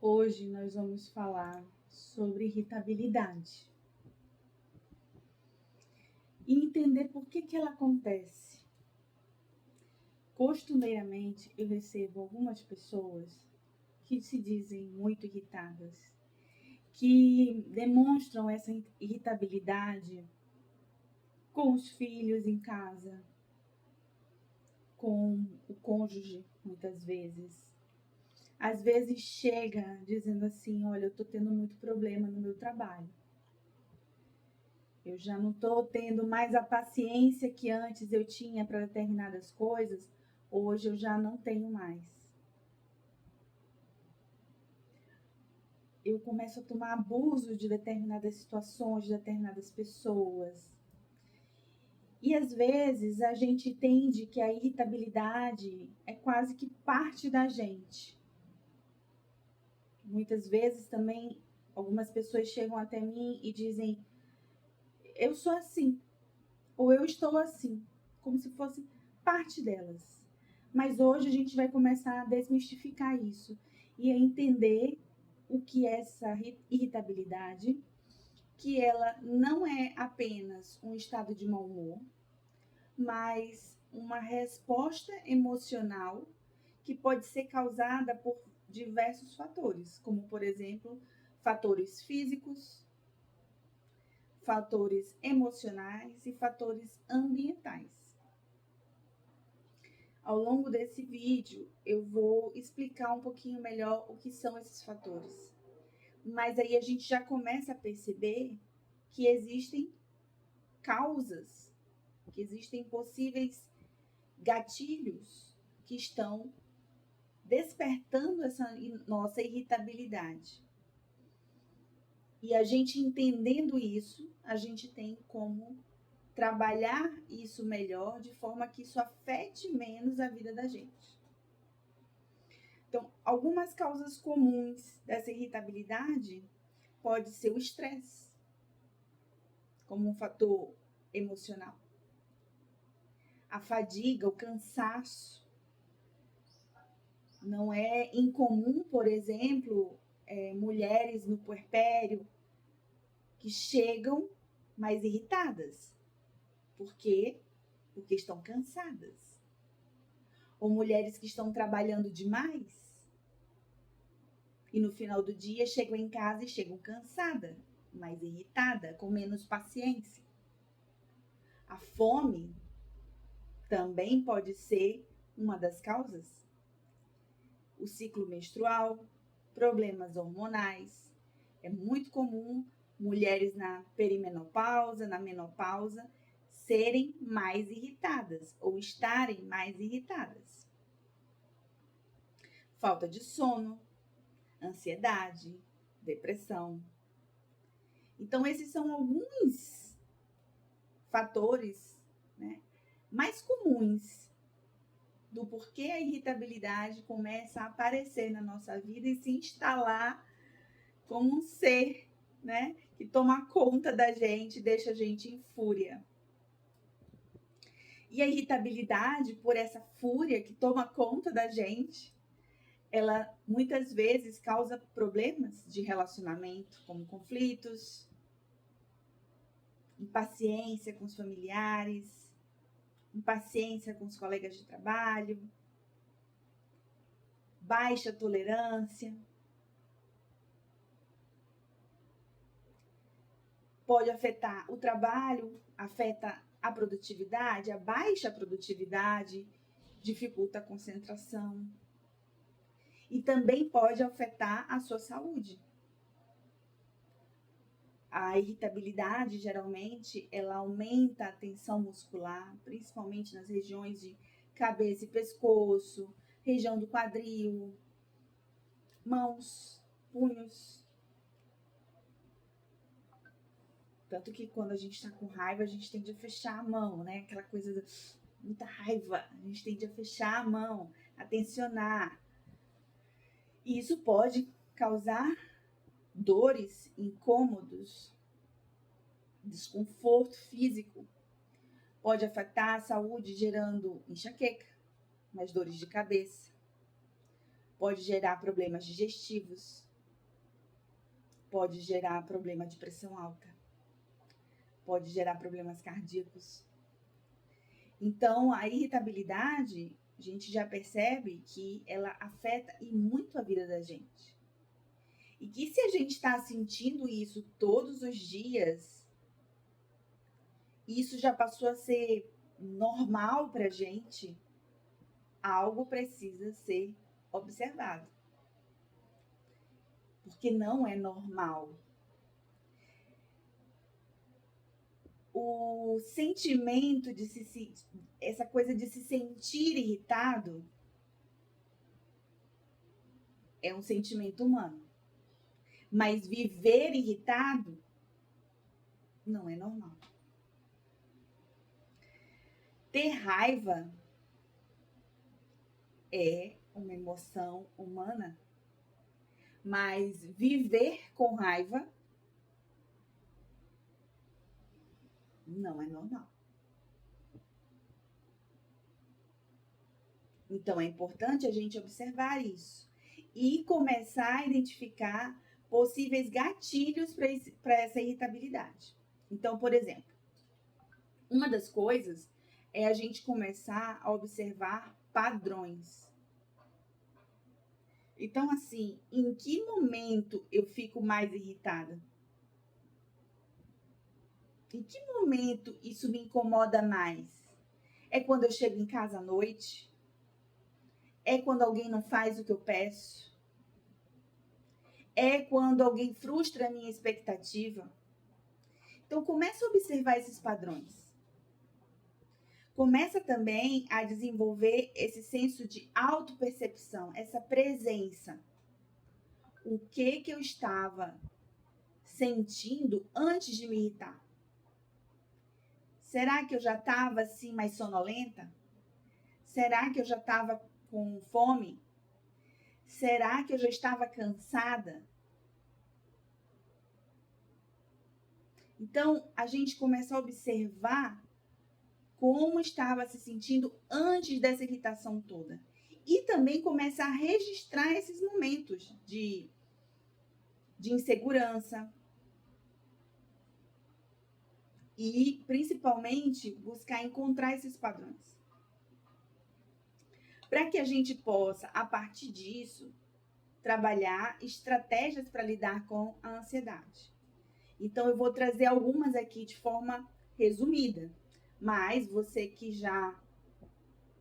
Hoje nós vamos falar sobre irritabilidade e entender por que ela acontece. Costumeiramente, eu recebo algumas pessoas que se dizem muito irritadas, que demonstram essa irritabilidade com os filhos em casa, com o cônjuge, muitas vezes. Às vezes chega dizendo assim, olha, eu tô tendo muito problema no meu trabalho. Eu já não tô tendo mais a paciência que antes eu tinha para determinadas coisas, hoje eu já não tenho mais. Eu começo a tomar abuso de determinadas situações, de determinadas pessoas. E às vezes a gente entende que a irritabilidade é quase que parte da gente. Muitas vezes também algumas pessoas chegam até mim e dizem, eu sou assim, ou eu estou assim, como se fosse parte delas. Mas hoje a gente vai começar a desmistificar isso e a entender o que é essa irritabilidade, que ela não é apenas um estado de mau humor, mas uma resposta emocional que pode ser causada por diversos fatores, como, por exemplo, fatores físicos, fatores emocionais e fatores ambientais. Ao longo desse vídeo, eu vou explicar um pouquinho melhor o que são esses fatores. Mas aí a gente já começa a perceber que existem causas, que existem possíveis gatilhos que estão despertando essa nossa irritabilidade. E a gente entendendo isso, a gente tem como trabalhar isso melhor, de forma que isso afete menos a vida da gente. Então, algumas causas comuns dessa irritabilidade pode ser o estresse, como um fator emocional. A fadiga, o cansaço. Não é incomum, por exemplo, mulheres no puerpério que chegam mais irritadas. Por quê? Porque estão cansadas. Ou mulheres que estão trabalhando demais e no final do dia chegam em casa e chegam cansada, mais irritada, com menos paciência. A fome também pode ser uma das causas. O ciclo menstrual, problemas hormonais. É muito comum mulheres na perimenopausa, na menopausa, serem mais irritadas ou estarem mais irritadas. Falta de sono, ansiedade, depressão. Então, esses são alguns fatores, né, mais comuns do porquê a irritabilidade começa a aparecer na nossa vida e se instalar como um ser, né, que toma conta da gente, deixa a gente em fúria. E a irritabilidade, por essa fúria que toma conta da gente, ela muitas vezes causa problemas de relacionamento, como conflitos, impaciência com os familiares, impaciência com os colegas de trabalho, baixa tolerância. Pode afetar o trabalho, afeta a produtividade, a baixa produtividade, dificulta a concentração. E também pode afetar a sua saúde. A irritabilidade, geralmente, ela aumenta a tensão muscular, principalmente nas regiões de cabeça e pescoço, região do quadril, mãos, punhos. Tanto que quando a gente está com raiva, a gente tende a fechar a mão, né? Aquela coisa de muita raiva, a gente tende a fechar a mão, a tensionar. E isso pode causar dores, incômodos, desconforto físico. Pode afetar a saúde, gerando enxaqueca, mais dores de cabeça. Pode gerar problemas digestivos, pode gerar problema de pressão alta, pode gerar problemas cardíacos. Então, a irritabilidade, a gente já percebe que ela afeta e muito a vida da gente. E que se a gente está sentindo isso todos os dias, isso já passou a ser normal para a gente, algo precisa ser observado. Porque não é normal. O sentimento de essa coisa de se sentir irritado é um sentimento humano. Mas viver irritado não é normal. Ter raiva é uma emoção humana, mas viver com raiva não é normal. Então é importante a gente observar isso e começar a identificar possíveis gatilhos para essa irritabilidade. Então, por exemplo, uma das coisas é a gente começar a observar padrões. Então, assim, em que momento eu fico mais irritada? Em que momento isso me incomoda mais? É quando eu chego em casa à noite? É quando alguém não faz o que eu peço? É quando alguém frustra a minha expectativa? Então, comece a observar esses padrões. Começa também a desenvolver esse senso de autopercepção, essa presença. O que eu estava sentindo antes de me irritar? Será que eu já estava assim mais sonolenta? Será que eu já estava com fome? Será que eu já estava cansada? Então, a gente começa a observar como estava se sentindo antes dessa irritação toda. E também começa a registrar esses momentos de insegurança. E, principalmente, buscar encontrar esses padrões. Para que a gente possa, a partir disso, trabalhar estratégias para lidar com a ansiedade. Então, eu vou trazer algumas aqui de forma resumida, mas você que já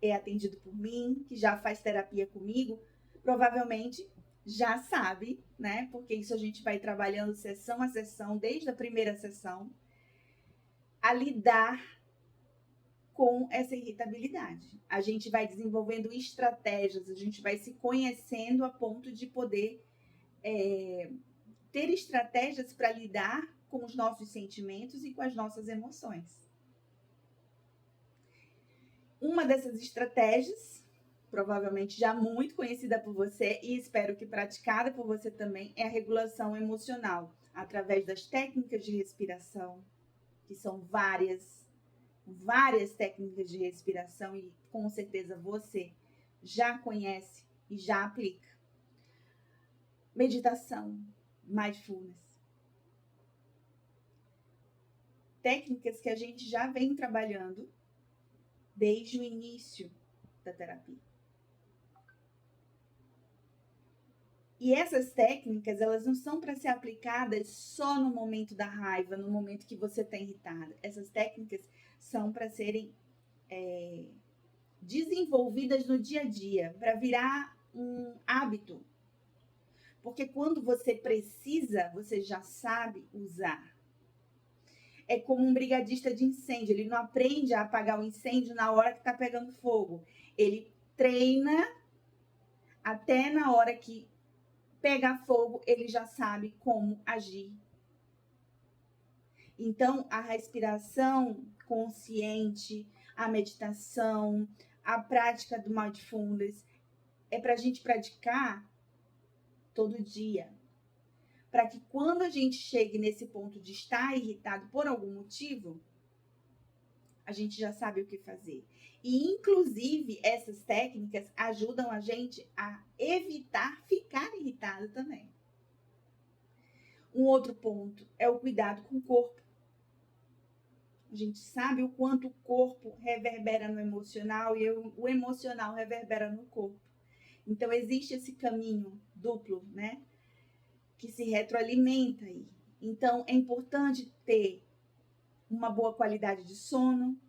é atendido por mim, que já faz terapia comigo, provavelmente já sabe, né? Porque isso a gente vai trabalhando sessão a sessão, desde a primeira sessão, a lidar com essa irritabilidade. A gente vai desenvolvendo estratégias, a gente vai se conhecendo a ponto de poder ter estratégias para lidar com os nossos sentimentos e com as nossas emoções. Uma dessas estratégias, provavelmente já muito conhecida por você e espero que praticada por você também, é a regulação emocional, através das técnicas de respiração, que são várias técnicas de respiração e com certeza você já conhece e já aplica. Meditação, mindfulness. Técnicas que a gente já vem trabalhando desde o início da terapia. E essas técnicas, elas não são para ser aplicadas só no momento da raiva, no momento que você está irritada. Essas técnicas são para serem desenvolvidas no dia a dia, para virar um hábito. Porque quando você precisa, você já sabe usar. É como um brigadista de incêndio, ele não aprende a apagar o incêndio na hora que está pegando fogo. Ele treina até na hora que pegar fogo, ele já sabe como agir. Então, a respiração consciente, a meditação, a prática do mindfulness é para a gente praticar todo dia. Para que quando a gente chegue nesse ponto de estar irritado por algum motivo, a gente já sabe o que fazer. E, inclusive, essas técnicas ajudam a gente a evitar ficar irritado também. Um outro ponto é o cuidado com o corpo. A gente sabe o quanto o corpo reverbera no emocional e o emocional reverbera no corpo. Então, existe esse caminho duplo, né? Que se retroalimenta aí. Então, é importante ter uma boa qualidade de sono.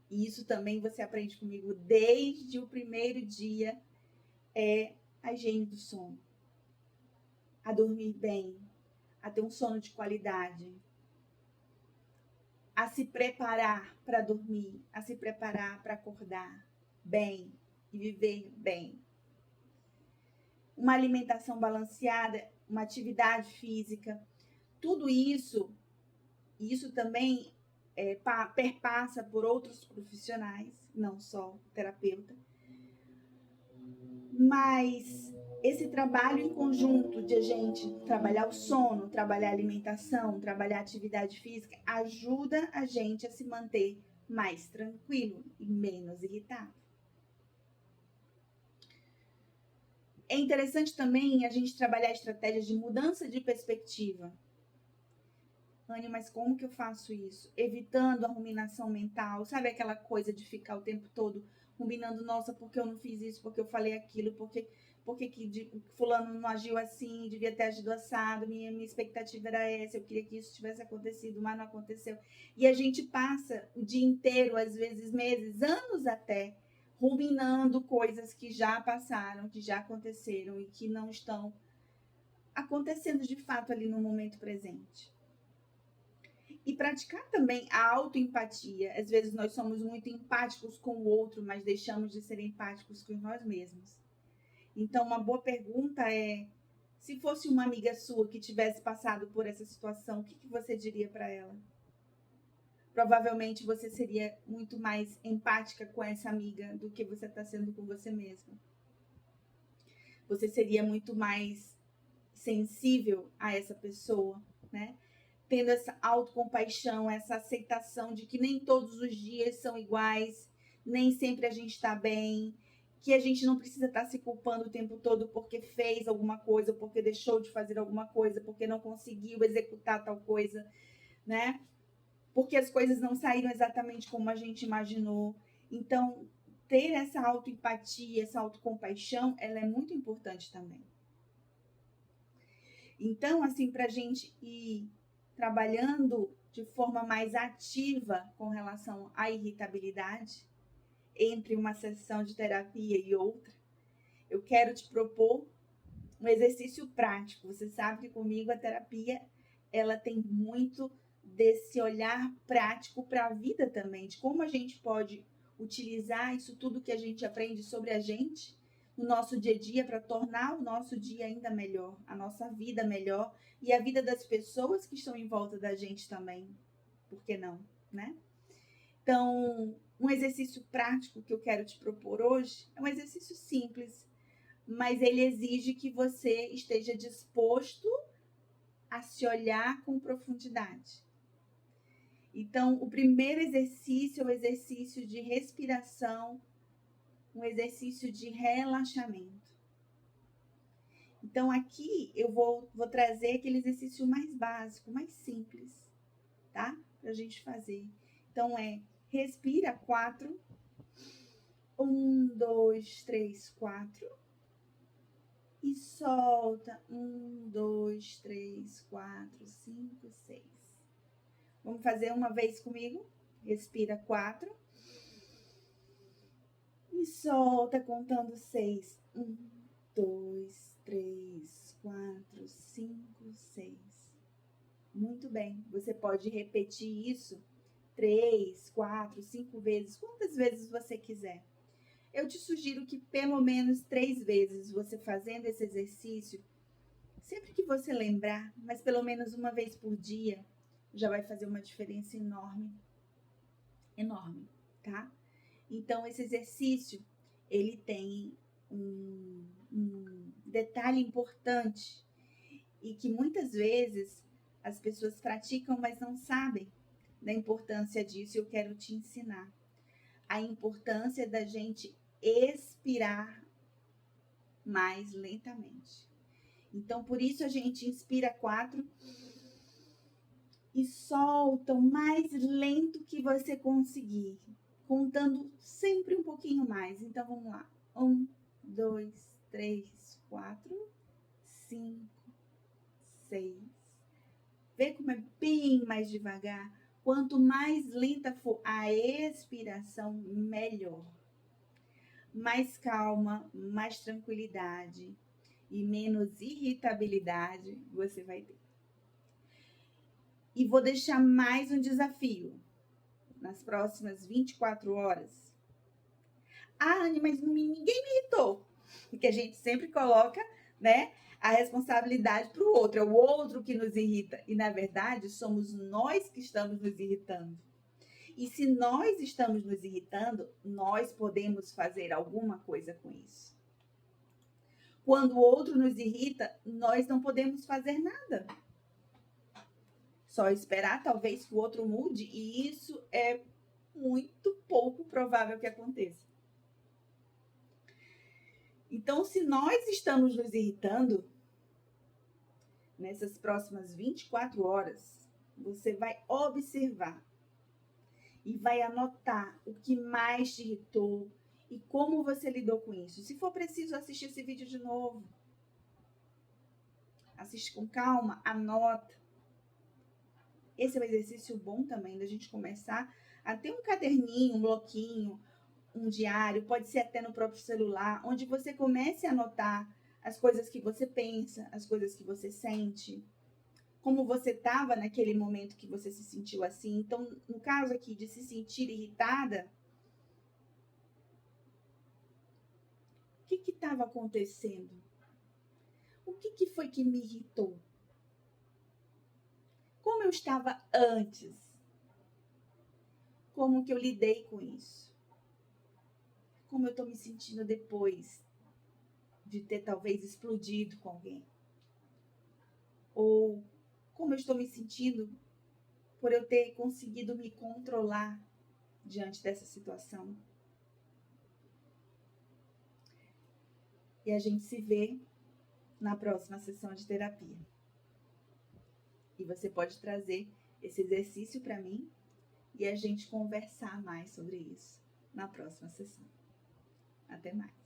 E isso também você aprende comigo desde o primeiro dia, é a higiene do sono. A dormir bem, a ter um sono de qualidade, a se preparar para dormir, a se preparar para acordar bem e viver bem. Uma alimentação balanceada, uma atividade física, tudo isso também perpassa por outros profissionais, não só o terapeuta, mas esse trabalho em conjunto de a gente trabalhar o sono, trabalhar a alimentação, trabalhar a atividade física, ajuda a gente a se manter mais tranquilo e menos irritado. É interessante também a gente trabalhar estratégias de mudança de perspectiva. Anny, mas como que eu faço isso? Evitando a ruminação mental, sabe aquela coisa de ficar o tempo todo ruminando, nossa, porque eu não fiz isso, porque eu falei aquilo, porque fulano não agiu assim, devia ter agido assado, minha expectativa era essa, eu queria que isso tivesse acontecido, mas não aconteceu. E a gente passa o dia inteiro, às vezes meses, anos até, ruminando coisas que já passaram, que já aconteceram e que não estão acontecendo de fato ali no momento presente. E praticar também a autoempatia. Às vezes nós somos muito empáticos com o outro, mas deixamos de ser empáticos com nós mesmos. Então, uma boa pergunta é: se fosse uma amiga sua que tivesse passado por essa situação, o que você diria para ela? Provavelmente você seria muito mais empática com essa amiga do que você está sendo com você mesma. Você seria muito mais sensível a essa pessoa, né? Tendo essa autocompaixão, essa aceitação de que nem todos os dias são iguais, nem sempre a gente está bem, que a gente não precisa estar se culpando o tempo todo porque fez alguma coisa, porque deixou de fazer alguma coisa, porque não conseguiu executar tal coisa, né? Porque as coisas não saíram exatamente como a gente imaginou. Então, ter essa autoempatia, essa autocompaixão, ela é muito importante também. Então, assim, para a gente ir trabalhando de forma mais ativa com relação à irritabilidade, entre uma sessão de terapia e outra, eu quero te propor um exercício prático. Você sabe que comigo a terapia, ela tem muito desse olhar prático para a vida também, de como a gente pode utilizar isso tudo que a gente aprende sobre a gente no nosso dia a dia para tornar o nosso dia ainda melhor, a nossa vida melhor e a vida das pessoas que estão em volta da gente também. Por que não, né? Então, um exercício prático que eu quero te propor hoje é um exercício simples, mas ele exige que você esteja disposto a se olhar com profundidade. Então, o primeiro exercício é o exercício de respiração, um exercício de relaxamento. Então, aqui eu vou trazer aquele exercício mais básico, mais simples, tá? Pra gente fazer. Então, respira 4. 1, 2, 3, 4. E solta. 1, 2, 3, 4, 5, 6. Vamos fazer uma vez comigo? Respira 4. E solta contando 6. 1, 2, 3, 4, 5, 6. Muito bem. Você pode repetir isso 3, 4, 5 vezes, quantas vezes você quiser. Eu te sugiro que pelo menos 3 vezes você fazendo esse exercício, sempre que você lembrar, mas pelo menos uma vez por dia, já vai fazer uma diferença enorme. Enorme, tá? Então, esse exercício, ele tem um detalhe importante e que muitas vezes as pessoas praticam, mas não sabem da importância disso. Eu quero te ensinar a importância da gente expirar mais lentamente. Então, por isso a gente inspira 4 e solta o mais lento que você conseguir, contando sempre um pouquinho mais. Então, vamos lá. 1, 2, 3, 4, 5, 6. Vê como é bem mais devagar. Quanto mais lenta for a expiração, melhor. Mais calma, mais tranquilidade e menos irritabilidade você vai ter. E vou deixar mais um desafio nas próximas 24 horas. Ah, Anny, mas ninguém me irritou. Porque a gente sempre coloca, né, a responsabilidade para o outro. É o outro que nos irrita. E, na verdade, somos nós que estamos nos irritando. E se nós estamos nos irritando, nós podemos fazer alguma coisa com isso. Quando o outro nos irrita, nós não podemos fazer nada. Só esperar, talvez, que o outro mude, e isso é muito pouco provável que aconteça. Então, se nós estamos nos irritando, nessas próximas 24 horas, você vai observar e vai anotar o que mais te irritou e como você lidou com isso. Se for preciso assistir esse vídeo de novo, assiste com calma, anota. Esse é um exercício bom também da gente começar a ter um caderninho, um bloquinho, um diário, pode ser até no próprio celular, onde você comece a anotar as coisas que você pensa, as coisas que você sente, como você estava naquele momento que você se sentiu assim. Então, no caso aqui de se sentir irritada, o que estava acontecendo? O que foi que me irritou? Como eu estava antes? Como que eu lidei com isso? Como eu estou me sentindo depois de ter talvez explodido com alguém? Ou como eu estou me sentindo por eu ter conseguido me controlar diante dessa situação? E a gente se vê na próxima sessão de terapia. E você pode trazer esse exercício para mim e a gente conversar mais sobre isso na próxima sessão. Até mais.